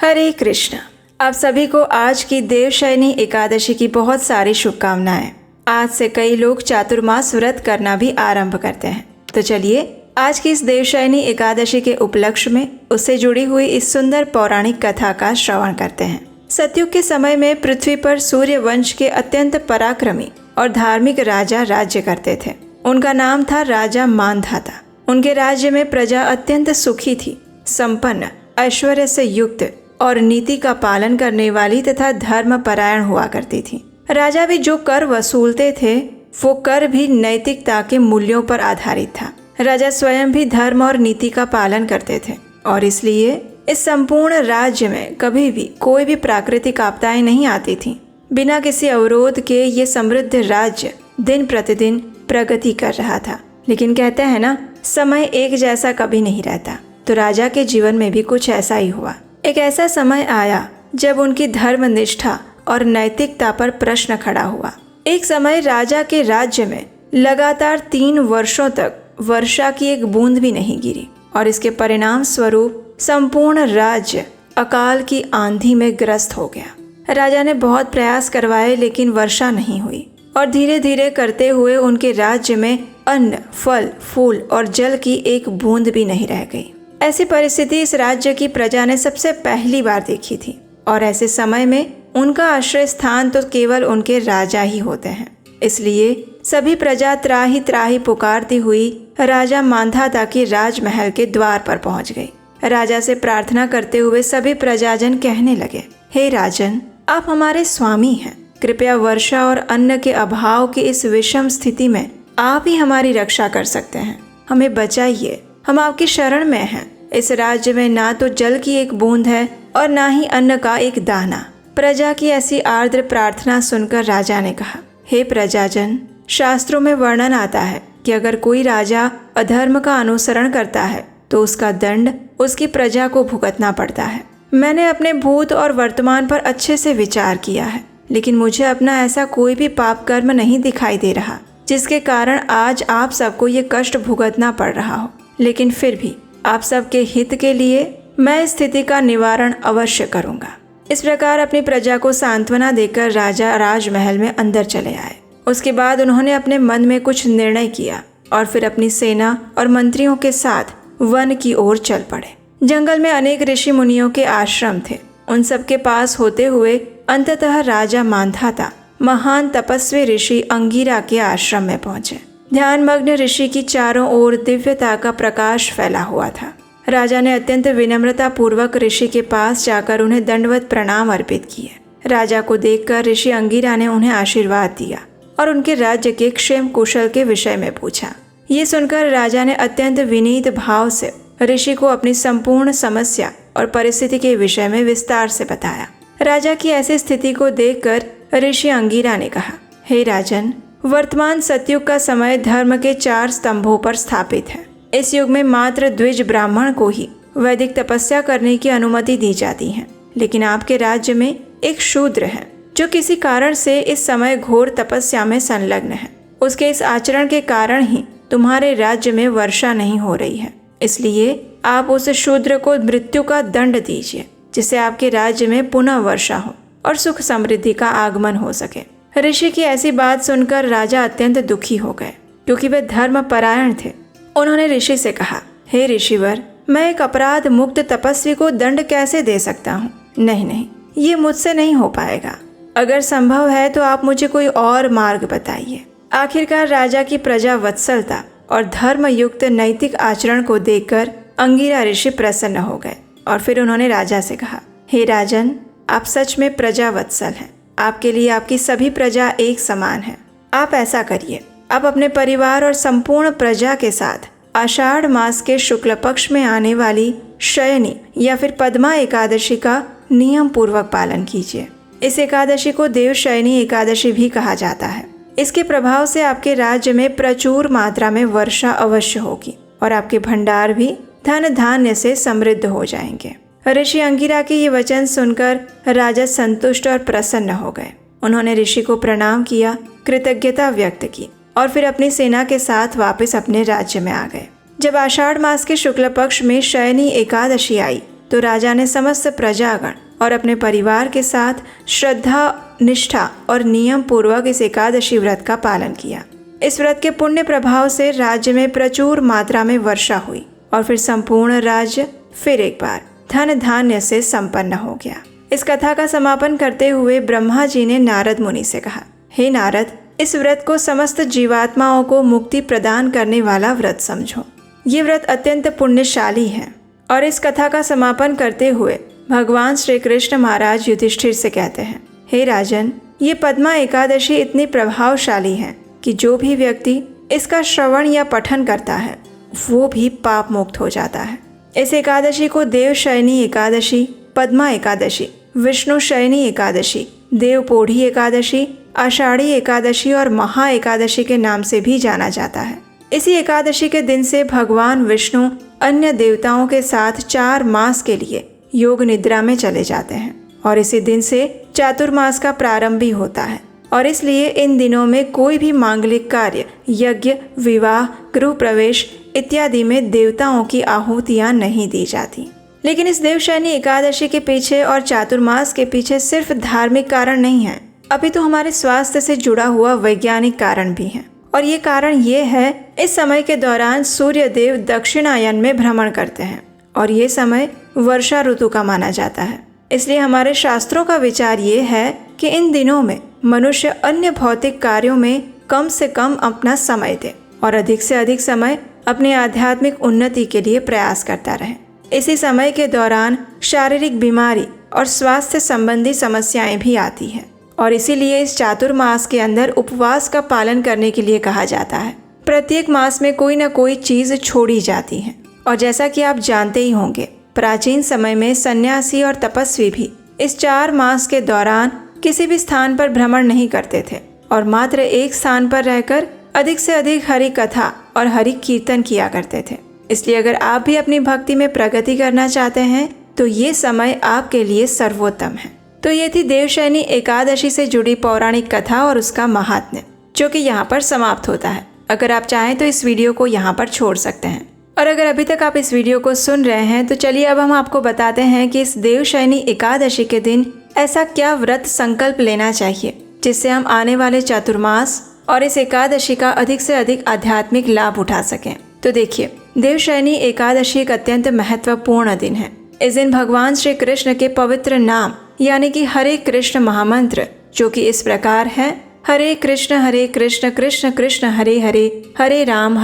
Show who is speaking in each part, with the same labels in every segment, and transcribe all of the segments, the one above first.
Speaker 1: हरे कृष्ण। आप सभी को आज की देवशयनी एकादशी की बहुत सारी शुभकामनाएं। आज से कई लोग चातुर्मास व्रत करना भी आरंभ करते हैं। तो चलिए आज की इस देवशयनी एकादशी के उपलक्ष्य में उससे जुड़ी हुई इस सुंदर पौराणिक कथा का श्रवण करते हैं। सतयुग के समय में पृथ्वी पर सूर्य वंश के अत्यंत पराक्रमी और धार्मिक राजा राज्य करते थे। उनका नाम था राजा मांधाता। उनके राज्य में प्रजा अत्यंत सुखी थी, संपन्न, ऐश्वर्य से युक्त और नीति का पालन करने वाली तथा धर्म परायण हुआ करती थी। राजा भी जो कर वसूलते थे वो कर भी नैतिकता के मूल्यों पर आधारित था। राजा स्वयं भी धर्म और नीति का पालन करते थे और इसलिए इस संपूर्ण राज्य में कभी भी कोई भी प्राकृतिक आपदाएं नहीं आती थीं। बिना किसी अवरोध के ये समृद्ध राज्य दिन प्रतिदिन प्रगति कर रहा था। लेकिन कहते हैं ना, समय एक जैसा कभी नहीं रहता। तो राजा के जीवन में भी कुछ ऐसा ही हुआ। एक ऐसा समय आया जब उनकी धर्मनिष्ठा और नैतिकता पर प्रश्न खड़ा हुआ। एक समय राजा के राज्य में लगातार 3 वर्षों तक वर्षा की एक बूंद भी नहीं गिरी और इसके परिणाम स्वरूप संपूर्ण राज्य अकाल की आंधी में ग्रस्त हो गया। राजा ने बहुत प्रयास करवाए लेकिन वर्षा नहीं हुई और धीरे धीरे करते हुए उनके राज्य में अन्न, फल, फूल और जल की एक बूंद भी नहीं रह गई। ऐसी परिस्थिति इस राज्य की प्रजा ने सबसे पहली बार देखी थी और ऐसे समय में उनका आश्रय स्थान तो केवल उनके राजा ही होते हैं। इसलिए सभी प्रजा त्राही त्राही पुकारती हुई राजा मांधाता के राजमहल के द्वार पर पहुंच गई। राजा से प्रार्थना करते हुए सभी प्रजाजन कहने लगे, हे राजन, आप हमारे स्वामी हैं। कृपया वर्षा और अन्न के अभाव की इस विषम स्थिति में आप ही हमारी रक्षा कर सकते हैं। हमें बचाइए, हम आपकी शरण में हैं। इस राज्य में ना तो जल की एक बूंद है और ना ही अन्न का एक दाना। प्रजा की ऐसी आर्द्र प्रार्थना सुनकर राजा ने कहा, हे प्रजाजन, शास्त्रों में वर्णन आता है कि अगर कोई राजा अधर्म का अनुसरण करता है तो उसका दंड उसकी प्रजा को भुगतना पड़ता है। मैंने अपने भूत और वर्तमान पर अच्छे से विचार किया है, लेकिन मुझे अपना ऐसा कोई भी पाप कर्म नहीं दिखाई दे रहा जिसके कारण आज आप सबको ये कष्ट भुगतना पड़ रहा हो। लेकिन फिर भी आप सबके हित के लिए मैं इस स्थिति का निवारण अवश्य करूंगा। इस प्रकार अपनी प्रजा को सांत्वना देकर राजा राजमहल में अंदर चले आए। उसके बाद उन्होंने अपने मन में कुछ निर्णय किया और फिर अपनी सेना और मंत्रियों के साथ वन की ओर चल पड़े। जंगल में अनेक ऋषि मुनियों के आश्रम थे। उन सब के पास होते हुए अंततः राजा मांधाता महान तपस्वी ऋषि अंगिरा के आश्रम में पहुंचे। ध्यानमग्न ऋषि की चारों ओर दिव्यता का प्रकाश फैला हुआ था। राजा ने अत्यंत विनम्रता पूर्वक ऋषि के पास जाकर उन्हें दंडवत प्रणाम अर्पित किए। राजा को देखकर ऋषि अंगिरा ने उन्हें आशीर्वाद दिया और उनके राज्य के क्षेम कुशल के विषय में पूछा। ये सुनकर राजा ने अत्यंत विनीत भाव से ऋषि को अपनी संपूर्ण समस्या और परिस्थिति के विषय में विस्तार से बताया। राजा की ऐसी स्थिति को देखकर ऋषि अंगिरा ने कहा, हे राजन, वर्तमान सतयुग का समय धर्म के 4 स्तंभों पर स्थापित है। इस युग में मात्र द्विज ब्राह्मण को ही वैदिक तपस्या करने की अनुमति दी जाती है। लेकिन आपके राज्य में एक शूद्र है जो किसी कारण से इस समय घोर तपस्या में संलग्न है। उसके इस आचरण के कारण ही तुम्हारे राज्य में वर्षा नहीं हो रही है। इसलिए आप उस शूद्र को मृत्यु का दंड दीजिए, जिससे आपके राज्य में पुनः वर्षा हो और सुख समृद्धि का आगमन हो सके। ऋषि की ऐसी बात सुनकर राजा अत्यंत दुखी हो गए, क्योंकि वे धर्म परायण थे। उन्होंने ऋषि से कहा, हे ऋषिवर, मैं एक अपराध मुक्त तपस्वी को दंड कैसे दे सकता हूँ? नहीं, ये मुझसे नहीं हो पाएगा। अगर संभव है तो आप मुझे कोई और मार्ग बताइए। आखिरकार राजा की प्रजा वत्सलता और धर्म युक्त नैतिक आचरण को देखकर अंगिरा ऋषि प्रसन्न हो गए और फिर उन्होंने राजा से कहा, हे राजन, आप सच में प्रजा वत्सल हैं। आपके लिए आपकी सभी प्रजा एक समान है। आप ऐसा करिए, आप अपने परिवार और संपूर्ण प्रजा के साथ आषाढ़ मास के शुक्ल पक्ष में आने वाली शयनी या फिर पद्मा एकादशी का नियम पूर्वक पालन कीजिए। इस एकादशी को देवशयनी एकादशी भी कहा जाता है। इसके प्रभाव से आपके राज्य में प्रचुर मात्रा में वर्षा अवश्य होगी और आपके भंडार भी धन धान्य से समृद्ध हो जाएंगे। ऋषि अंगिरा के ये वचन सुनकर राजा संतुष्ट और प्रसन्न हो गए। उन्होंने ऋषि को प्रणाम किया, कृतज्ञता व्यक्त की और फिर अपनी सेना के साथ वापस अपने राज्य में आ गए। जब आषाढ़ मास के शुक्ल पक्ष में शयनी एकादशी आई तो राजा ने समस्त प्रजागण और अपने परिवार के साथ श्रद्धा, निष्ठा और नियम पूर्वक इस एकादशी व्रत का पालन किया। इस व्रत के पुण्य प्रभाव से राज्य में प्रचुर मात्रा में वर्षा हुई और फिर संपूर्ण राज्य फिर एक बार धन धान्य से संपन्न हो गया। इस कथा का समापन करते हुए ब्रह्मा जी ने नारद मुनि से कहा, हे नारद, इस व्रत को समस्त जीवात्माओं को मुक्ति प्रदान करने वाला व्रत समझो। ये व्रत अत्यंत पुण्यशाली है। और इस कथा का समापन करते हुए भगवान श्री कृष्ण महाराज युधिष्ठिर से कहते हैं, हे राजन, ये पद्मा एकादशी इतनी प्रभावशाली है कि जो भी व्यक्ति इसका श्रवण या पठन करता है वो भी पाप मुक्त हो जाता है। इस एकादशी को देवशयनी एकादशी, पद्मा एकादशी, विष्णु शयनी एकादशी, देवपोढ़ी एकादशी, आषाढ़ी एकादशी और महा एकादशी के नाम से भी जाना जाता है। इसी एकादशी के दिन से भगवान विष्णु अन्य देवताओं के साथ 4 मास के लिए योग निद्रा में चले जाते हैं और इसी दिन से चातुर्मास का प्रारंभ भी होता है। और इसलिए इन दिनों में कोई भी मांगलिक कार्य, यज्ञ, विवाह, गृह प्रवेश इत्यादि में देवताओं की आहुतियाँ नहीं दी जाती। लेकिन इस देवशयनी एकादशी के पीछे और चातुर्मास के पीछे सिर्फ धार्मिक कारण नहीं है, अभी तो हमारे स्वास्थ्य से जुड़ा हुआ वैज्ञानिक कारण भी है। और ये कारण ये है, इस समय के दौरान सूर्य देव दक्षिणायन में भ्रमण करते हैं और ये समय वर्षा ऋतु का माना जाता है। इसलिए हमारे शास्त्रों का विचार ये है कि इन दिनों में मनुष्य अन्य भौतिक कार्यों में कम से कम अपना समय दे और अधिक से अधिक समय अपने आध्यात्मिक उन्नति के लिए प्रयास करता रहे। इसी समय के दौरान शारीरिक बीमारी और स्वास्थ्य संबंधी समस्याएं भी आती हैं और इसीलिए इस चातुर्मास के अंदर उपवास का पालन करने के लिए कहा जाता है। प्रत्येक मास में कोई न कोई चीज छोड़ी जाती है और जैसा कि आप जानते ही होंगे, प्राचीन समय में सन्यासी और तपस्वी भी इस 4 मास के दौरान किसी भी स्थान पर भ्रमण नहीं करते थे और मात्र एक स्थान पर रहकर अधिक से अधिक हरि कथा और हरि कीर्तन किया करते थे। इसलिए अगर आप भी अपनी भक्ति में प्रगति करना चाहते हैं तो ये समय आपके लिए सर्वोत्तम है। तो ये थी देवशयनी एकादशी से जुड़ी पौराणिक कथा और उसका महात्म्य, जो कि यहाँ पर समाप्त होता है। अगर आप चाहें तो इस वीडियो को यहाँ पर छोड़ सकते हैं। और अगर अभी तक आप इस वीडियो को सुन रहे हैं तो चलिए अब हम आपको बताते हैं कि इस देवशयनी एकादशी के दिन ऐसा क्या व्रत संकल्प लेना चाहिए जिससे हम आने वाले चातुर्मास और इस एकादशी का अधिक से अधिक आध्यात्मिक लाभ उठा सकें। तो देखिए, देवशयनी एकादशी एक अत्यंत महत्वपूर्ण दिन है। इस दिन भगवान श्री कृष्ण के पवित्र नाम यानी कि हरे कृष्ण महामंत्र, जो कि इस प्रकार है, हरे कृष्ण कृष्ण कृष्ण हरे हरे, हरे राम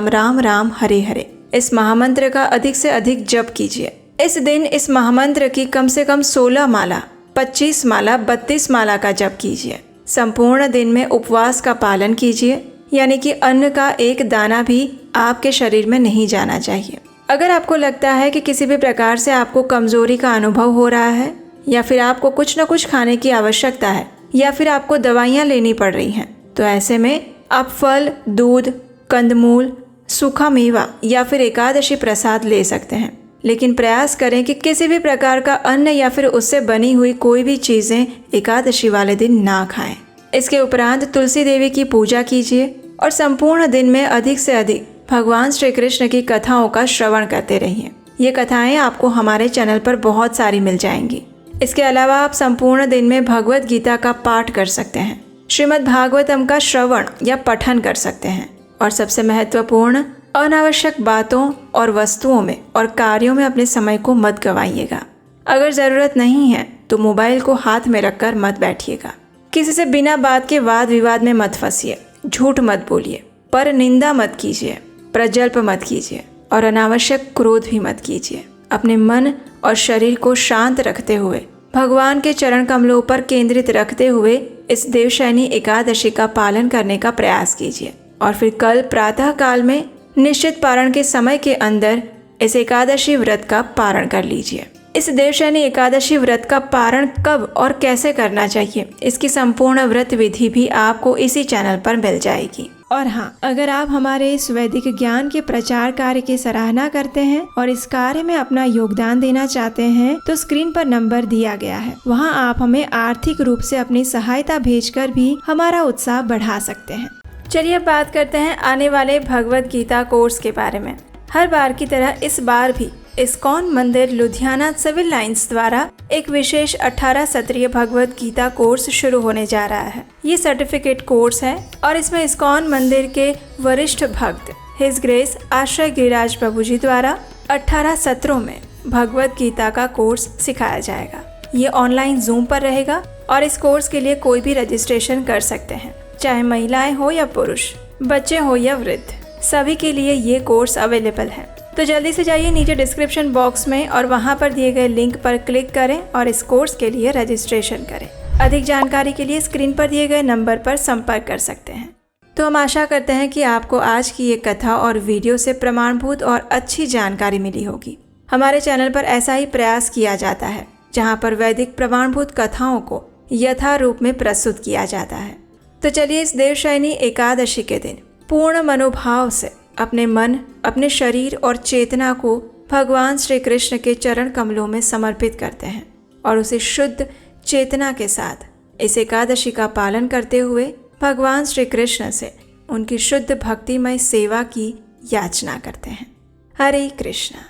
Speaker 1: राम राम हरे हरे, इस महामंत्र का अधिक से अधिक जप कीजिए। इस दिन इस महामंत्र की कम से कम 16 माला, 25 माला, 32 माला का जप कीजिए। संपूर्ण दिन में उपवास का पालन कीजिए, यानी कि अन्न का एक दाना भी आपके शरीर में नहीं जाना चाहिए। अगर आपको लगता है कि किसी भी प्रकार से आपको कमजोरी का अनुभव हो रहा है या फिर आपको कुछ न कुछ खाने की आवश्यकता है या फिर आपको दवाइयाँ लेनी पड़ रही हैं, तो ऐसे में आप फल, दूध, कंदमूल, सूखा मेवा या फिर एकादशी प्रसाद ले सकते हैं। लेकिन प्रयास करें कि किसी भी प्रकार का अन्न या फिर उससे बनी हुई कोई भी चीज़ें एकादशी वाले दिन ना खाएं। इसके उपरांत तुलसी देवी की पूजा कीजिए और संपूर्ण दिन में अधिक से अधिक भगवान श्री कृष्ण की कथाओं का श्रवण करते रहिए। ये कथाएं आपको हमारे चैनल पर बहुत सारी मिल जाएंगी। इसके अलावा आप संपूर्ण दिन में भगवत गीता का पाठ कर सकते हैं, श्रीमद् भागवतम का श्रवण या पठन कर सकते हैं और सबसे महत्वपूर्ण, अनावश्यक बातों और वस्तुओं में और कार्यों में अपने समय को मत गंवाइएगा। अगर ज़रूरत नहीं है तो मोबाइल को हाथ में रखकर मत बैठिएगा। किसी से बिना बात के वाद विवाद में मत फंसिए, झूठ मत बोलिए, पर निंदा मत कीजिए, प्रजल्प मत कीजिए और अनावश्यक क्रोध भी मत कीजिए। अपने मन और शरीर को शांत रखते हुए, भगवान के चरण कमलों पर केंद्रित रखते हुए इस देवशयनी एकादशी का पालन करने का प्रयास कीजिए और फिर कल प्रातः काल में निश्चित पारण के समय के अंदर इस एकादशी व्रत का पारण कर लीजिए। इस देवशयनी एकादशी व्रत का पारण कब और कैसे करना चाहिए, इसकी संपूर्ण व्रत विधि भी आपको इसी चैनल पर मिल जाएगी। और हाँ, अगर आप हमारे इस वैदिक ज्ञान के प्रचार कार्य की सराहना करते हैं और इस कार्य में अपना योगदान देना चाहते हैं तो स्क्रीन पर नंबर दिया गया है, वहाँ आप हमें आर्थिक रूप से अपनी सहायता भेजकर भी हमारा उत्साह बढ़ा सकते हैं। चलिए अब बात करते हैं आने वाले भगवत गीता कोर्स के बारे में। हर बार की तरह इस बार भी इस्कॉन मंदिर लुधियाना सिविल लाइंस द्वारा एक विशेष 18 सत्रीय भगवत गीता कोर्स शुरू होने जा रहा है। ये सर्टिफिकेट कोर्स है और इसमें इस्कॉन मंदिर के वरिष्ठ भक्त हिज ग्रेस आश्रय गिरिराज प्रभु जी द्वारा 18 सत्रों में भगवत गीता का कोर्स सिखाया जाएगा। ये ऑनलाइन जूम पर रहेगा और इस कोर्स के लिए कोई भी रजिस्ट्रेशन कर सकते हैं, चाहे महिलाएं हो या पुरुष, बच्चे हो या वृद्ध, सभी के लिए ये कोर्स अवेलेबल है। तो जल्दी से जाइए नीचे डिस्क्रिप्शन बॉक्स में और वहां पर दिए गए लिंक पर क्लिक करें और इस कोर्स के लिए रजिस्ट्रेशन करें। अधिक जानकारी के लिए स्क्रीन पर दिए गए नंबर पर संपर्क कर सकते हैं। तो हम आशा करते हैं कि आपको आज की ये कथा और वीडियो से प्रमाणभूत और अच्छी जानकारी मिली होगी। हमारे चैनल पर ऐसा ही प्रयास किया जाता है जहां पर वैदिक प्रमाणभूत कथाओं को यथारूप में प्रस्तुत किया जाता है। तो चलिए इस देवशयनी एकादशी के दिन पूर्ण मनोभाव से अपने मन, अपने शरीर और चेतना को भगवान श्री कृष्ण के चरण कमलों में समर्पित करते हैं और उसे शुद्ध चेतना के साथ इस एकादशी का पालन करते हुए भगवान श्री कृष्ण से उनकी शुद्ध भक्तिमय सेवा की याचना करते हैं। हरे कृष्णा।